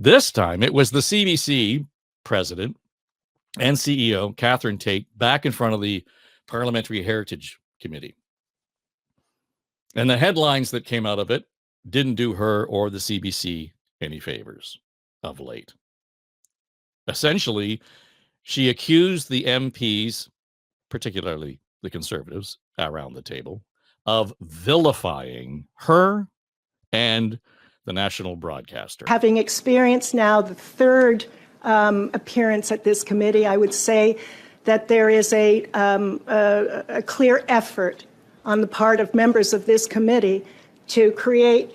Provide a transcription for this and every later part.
This time, it was the CBC president and CEO Catherine Tait back in front of the Parliamentary Heritage Committee. And the headlines that came out of it didn't do her or the CBC any favors of late. Essentially, she accused the MPs, particularly the Conservatives around the table, of vilifying her and the national broadcaster. Having experienced now the third appearance at this committee, I would say that there is a clear effort on the part of members of this committee to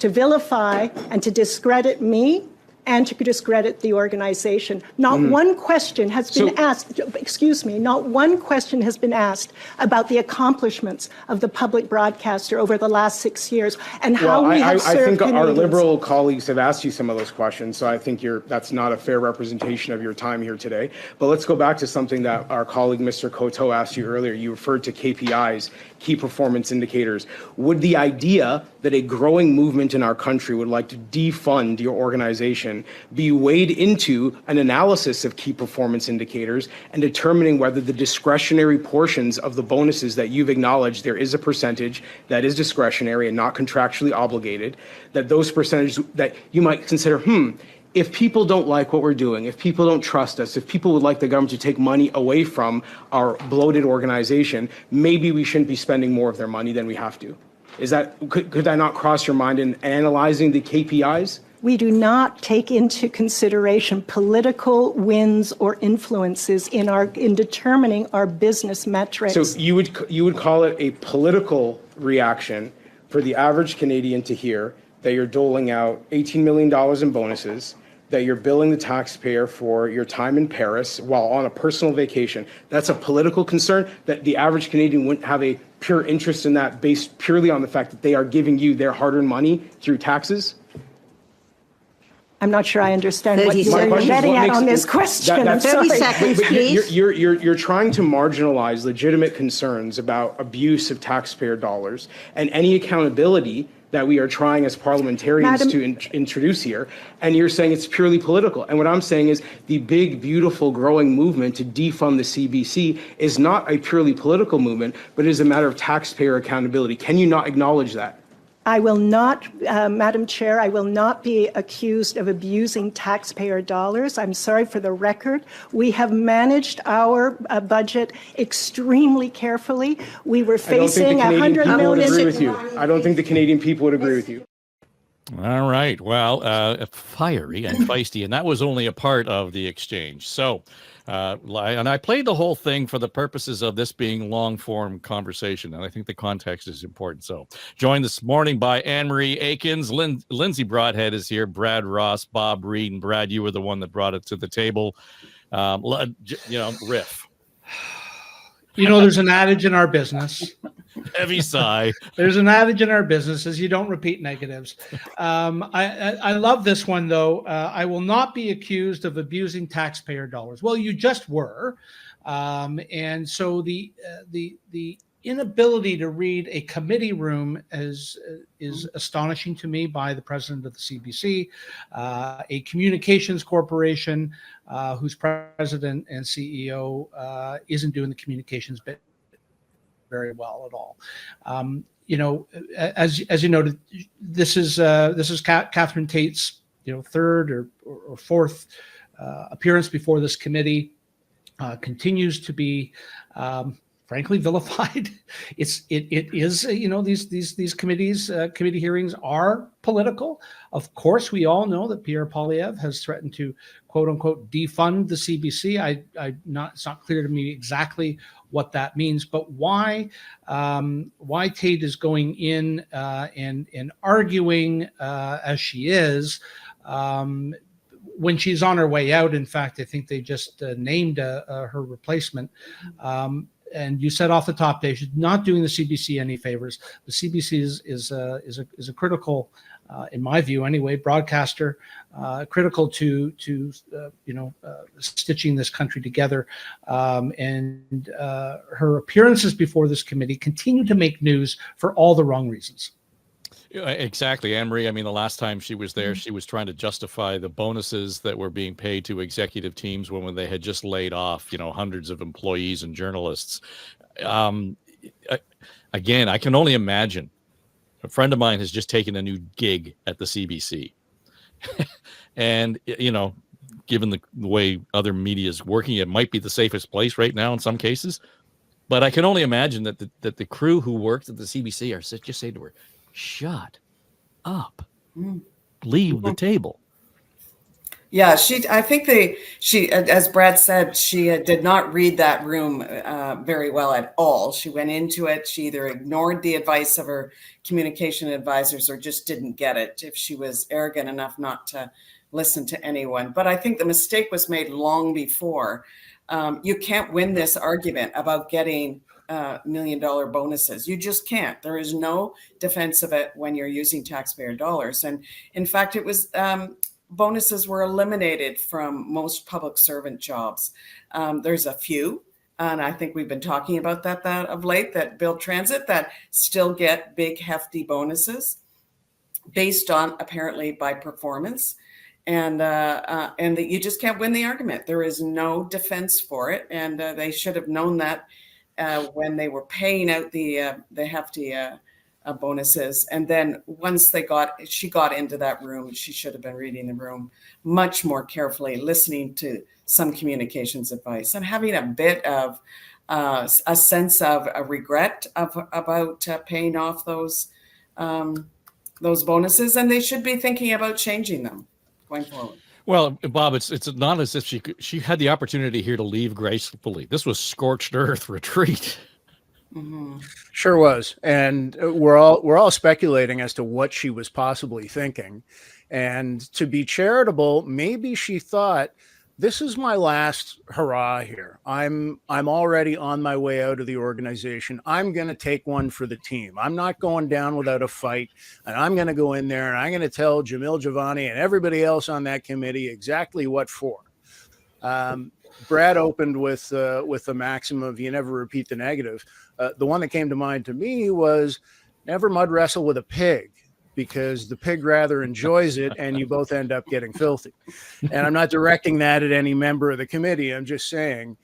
vilify and to discredit me and to discredit the organization. Not one question has been asked, not one question has been asked about the accomplishments of the public broadcaster over the last 6 years and how we have served I think our Canadians. Liberal colleagues have asked you some of those questions, so I think that's not a fair representation of your time here today. But let's go back to something that our colleague Mr. Coteau asked you earlier. You referred to KPIs, key performance indicators. Would the idea that a growing movement in our country would like to defund your organization be weighed into an analysis of key performance indicators and determining whether the discretionary portions of the bonuses that you've acknowledged there is a percentage that is discretionary and not contractually obligated, that those percentages that you might consider, if people don't like what we're doing, if people don't trust us, if people would like the government to take money away from our bloated organization, maybe we shouldn't be spending more of their money than we have to. Could that not cross your mind in analyzing the KPIs? We do not take into consideration political wins or influences in determining our business metrics. So you would call it a political reaction for the average Canadian to hear that you're doling out $18 million in bonuses, that you're billing the taxpayer for your time in Paris while on a personal vacation. That's a political concern that the average Canadian wouldn't have a pure interest in that based purely on the fact that they are giving you their hard-earned money through taxes? I'm not sure I understand what you're getting at on this question. I'm 30 sorry. seconds, please. You're trying to marginalize legitimate concerns about abuse of taxpayer dollars and any accountability that we are trying as parliamentarians to introduce here, and you're saying it's purely political. And what I'm saying is the big, beautiful, growing movement to defund the CBC is not a purely political movement, but it is a matter of taxpayer accountability. Can you not acknowledge that? I will not, Madam Chair, I will not be accused of abusing taxpayer dollars. I'm sorry, for the record. We have managed our budget extremely carefully. We were facing $100 million. I don't think the Canadian people would agree with you. All right. Well, fiery and feisty, and that was only a part of the exchange. So, and I played the whole thing for the purposes of this being long-form conversation, and I think the context is important. So, joined this morning by Marie Aikins, Lindsay Broadhead is here, Brad Ross, Bob Reid, and Brad, you were the one that brought it to the table. Riff. There's an adage in our business. Heavy sigh. There's an adage in our business is you don't repeat negatives. I love this one, though. I will not be accused of abusing taxpayer dollars. Well, you just were. And so the inability to read a committee room is astonishing to me by the president of the CBC, a communications corporation whose president and CEO isn't doing the communications bit very well at all. As you noted, this is Catherine Tait's third or fourth appearance before this committee. Continues to be frankly vilified. It is these committee hearings are political. Of course, we all know that Pierre Poilievre has threatened to quote unquote defund the CBC. It's not clear to me exactly what that means, but why Tait is going in and arguing as she is when she's on her way out. In fact, I think they just named her replacement. And you said off the top, they should not doing the CBC any favors. The CBC is a critical, in my view anyway, broadcaster, critical to stitching this country together. And her appearances before this committee continue to make news for all the wrong reasons. Exactly, Anne Marie. I mean, the last time she was there, she was trying to justify the bonuses that were being paid to executive teams when they had just laid off, hundreds of employees and journalists. Um, I- Again, I can only imagine. A friend of mine has just taken a new gig at the CBC, and given the way other media is working, it might be the safest place right now in some cases. But I can only imagine that the crew who worked at the CBC are just saying to her, "Shut up, leave the table." Yeah, I think she, as Brad said, she did not read that room very well at all. She went into it. She either ignored the advice of her communication advisors or just didn't get it, if she was arrogant enough not to listen to anyone. But I think the mistake was made long before. You can't win this argument about getting $1 million bonuses. You just can't. There is no defense of it when you're using taxpayer dollars. And in fact, it was bonuses were eliminated from most public servant jobs. There's a few, and I think we've been talking about that of late, that build transit that still get big, hefty bonuses based on apparently by performance. And that you just can't win the argument. There is no defense for it, and they should have known that when they were paying out the hefty bonuses. And then once she got into that room, she should have been reading the room much more carefully, listening to some communications advice, and having a bit of a sense of a regret about paying off those bonuses. And they should be thinking about changing them going forward. Well, Bob, it's not as if she had the opportunity here to leave gracefully. This was scorched earth retreat. Mm-hmm. Sure was. And we're all speculating as to what she was possibly thinking. And to be charitable, maybe she thought, this is my last hurrah here. I'm already on my way out of the organization. I'm going to take one for the team. I'm not going down without a fight. And I'm going to go in there and I'm going to tell Jamil Jivani and everybody else on that committee exactly what for. Brad opened with the maxim of you never repeat the negative. The one that came to mind to me was never mud wrestle with a pig, because the pig rather enjoys it and you both end up getting filthy. And I'm not directing that at any member of the committee. I'm just saying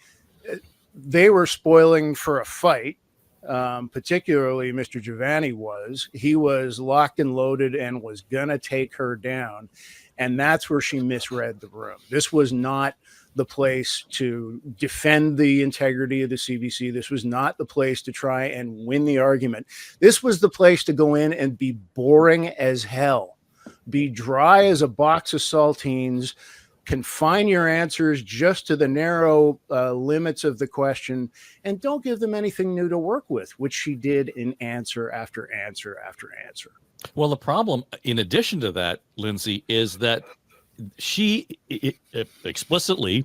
they were spoiling for a fight. Particularly Mr. Jivani was. He was locked and loaded and was going to take her down. And that's where she misread the room. This was not the place to defend the integrity of the CBC. This was not the place to try and win the argument. This was the place to go in and be boring as hell, be dry as a box of saltines, confine your answers just to the narrow limits of the question, and don't give them anything new to work with, which she did in answer after answer after answer. Well, the problem, in addition to that, Lindsay, is that she explicitly,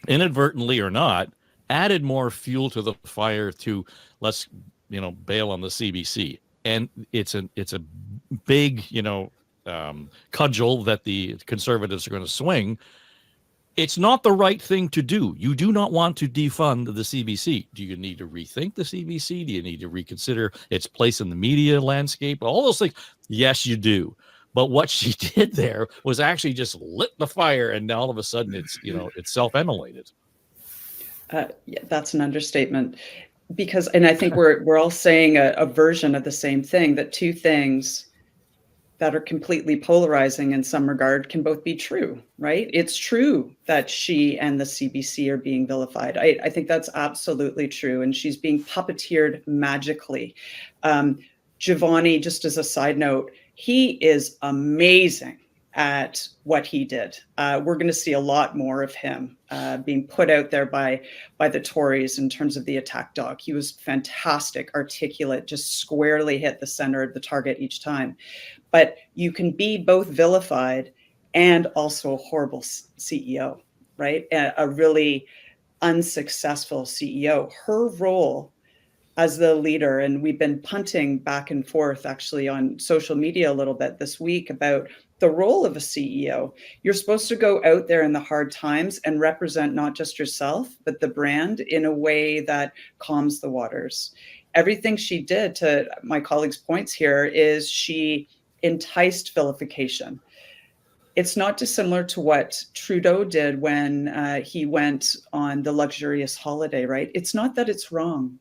inadvertently or not, added more fuel to the fire to let's bail on the CBC, and it's a big cudgel that the Conservatives are going to swing. It's not the right thing to do. You do not want to defund the CBC. Do you need to rethink the CBC? Do you need to reconsider its place in the media landscape? All those things. Yes, you do. But what she did there was actually just lit the fire, and now all of a sudden it's self-immolated. Yeah, that's an understatement, because, and I think we're all saying a version of the same thing, that two things that are completely polarizing in some regard can both be true, right? It's true that she and the CBC are being vilified. I think that's absolutely true, and she's being puppeteered magically. Jivani, just as a side note, he is amazing at what he did. We're going to see a lot more of him being put out there by the Tories in terms of the attack dog. He was fantastic, articulate, just squarely hit the center of the target each time. But you can be both vilified and also a horrible CEO, right? A really unsuccessful CEO. Her role as the leader, and we've been punting back and forth actually on social media a little bit this week about the role of a CEO. You're supposed to go out there in the hard times and represent not just yourself, but the brand in a way that calms the waters. everything she did, to my colleague's points here, is she enticed vilification. It's not dissimilar to what Trudeau did when he went on the luxurious holiday, right? It's not that it's wrong.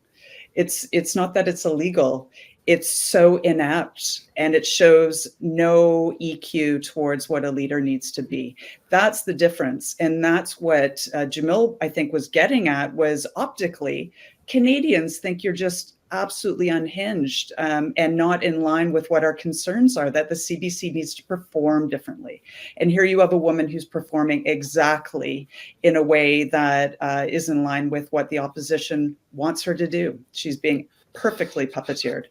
It's not that it's illegal. It's so inept, and it shows no EQ towards what a leader needs to be. That's the difference. And that's what Jamil, I think, was getting at, was optically, Canadians think you're just absolutely unhinged and not in line with what our concerns are, that the CBC needs to perform differently. And here you have a woman who's performing exactly in a way that is in line with what the opposition wants her to do. She's being perfectly puppeteered.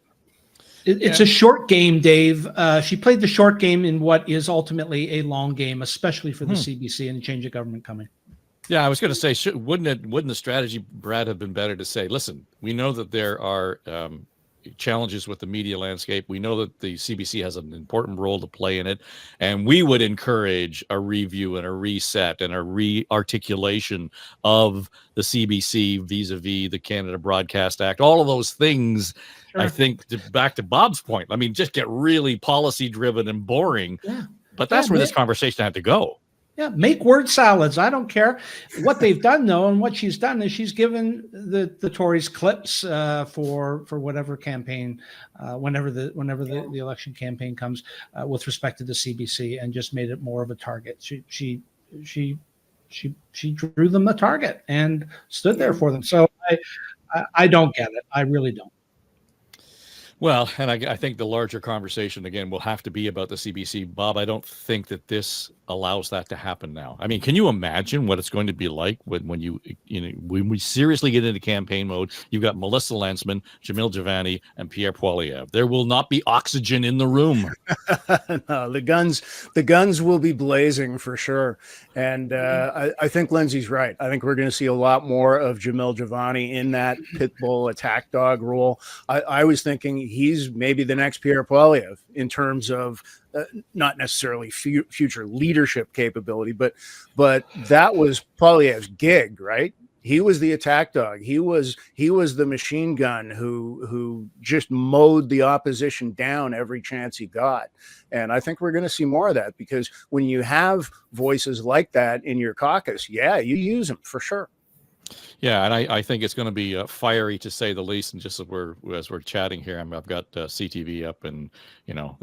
It's a short game, Dave. She played the short game in what is ultimately a long game, especially for the CBC and the change of government coming. Yeah, I was going to say, wouldn't the strategy, Brad, have been better to say, listen, we know that there are challenges with the media landscape. We know that the CBC has an important role to play in it, and we would encourage a review and a reset and a re-articulation of the CBC vis-a-vis the Canada Broadcast Act, all of those things. Sure. I think, back to Bob's point, I mean, just get really policy-driven and boring, but that's where this conversation had to go. Yeah, make word salads. I don't care. What they've done, though, and what she's done is she's given the Tories clips for whatever campaign, whenever the election campaign comes, with respect to the CBC, and just made it more of a target. She drew them a target and stood there for them. So I don't get it. I really don't. Well, and I think the larger conversation, again, will have to be about the CBC. Bob, I don't think that this allows that to happen now. I mean, can you imagine what it's going to be like when when we seriously get into campaign mode? You've got Melissa Lansman, Jamil Javani, and Pierre Poilievre. There will not be oxygen in the room. No, the guns will be blazing for sure. And I think Lindsay's right. I think we're going to see a lot more of Jamil Javani in that pit bull attack dog role. I was thinking he's maybe the next Pierre Poilievre in terms of not necessarily future leadership capability, but that was Poilievre's gig, right? He was the attack dog. He was the machine gun who just mowed the opposition down every chance he got. And I think we're going to see more of that, because when you have voices like that in your caucus, you use them for sure. Yeah, and I think it's going to be fiery, to say the least. And just as we're chatting here, I've got CTV up, and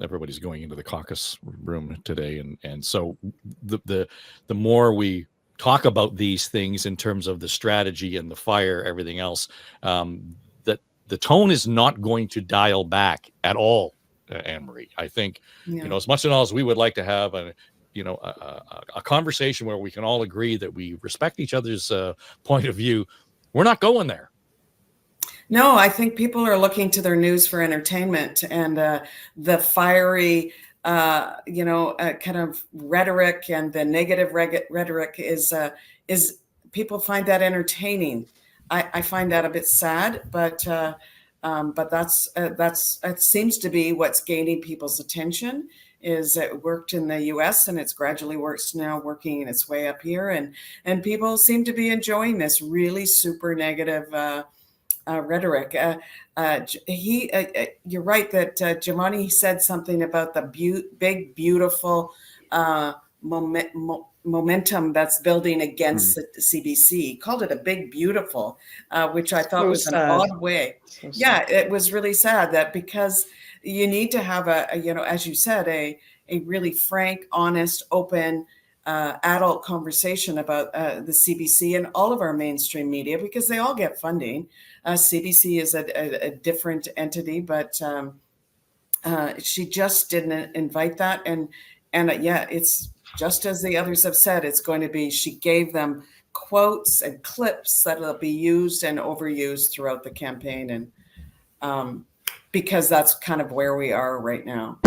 everybody's going into the caucus room today, and so the more we talk about these things in terms of the strategy and the fire, everything else, that the tone is not going to dial back at all, Anne-Marie. I think as much as we would like to have a conversation where we can all agree that we respect each other's point of view, we're not going there. No, I think people are looking to their news for entertainment, and the fiery, kind of rhetoric and the negative rhetoric is people find that entertaining. I find that a bit sad, but that's it seems to be what's gaining people's attention. Is it worked in the US, and it's gradually working its way up here, and people seem to be enjoying this really super negative rhetoric. You're right that Jamani said something about the big beautiful momentum that's building against the CBC. He called it a big beautiful, which I thought was an odd way. It was really sad, that because you need to have as you said, a really frank, honest, open, adult conversation about the CBC and all of our mainstream media, because they all get funding. CBC is a different entity, but she just didn't invite that. And it's just as the others have said, it's going to be, she gave them quotes and clips that will be used and overused throughout the campaign. And because that's kind of where we are right now.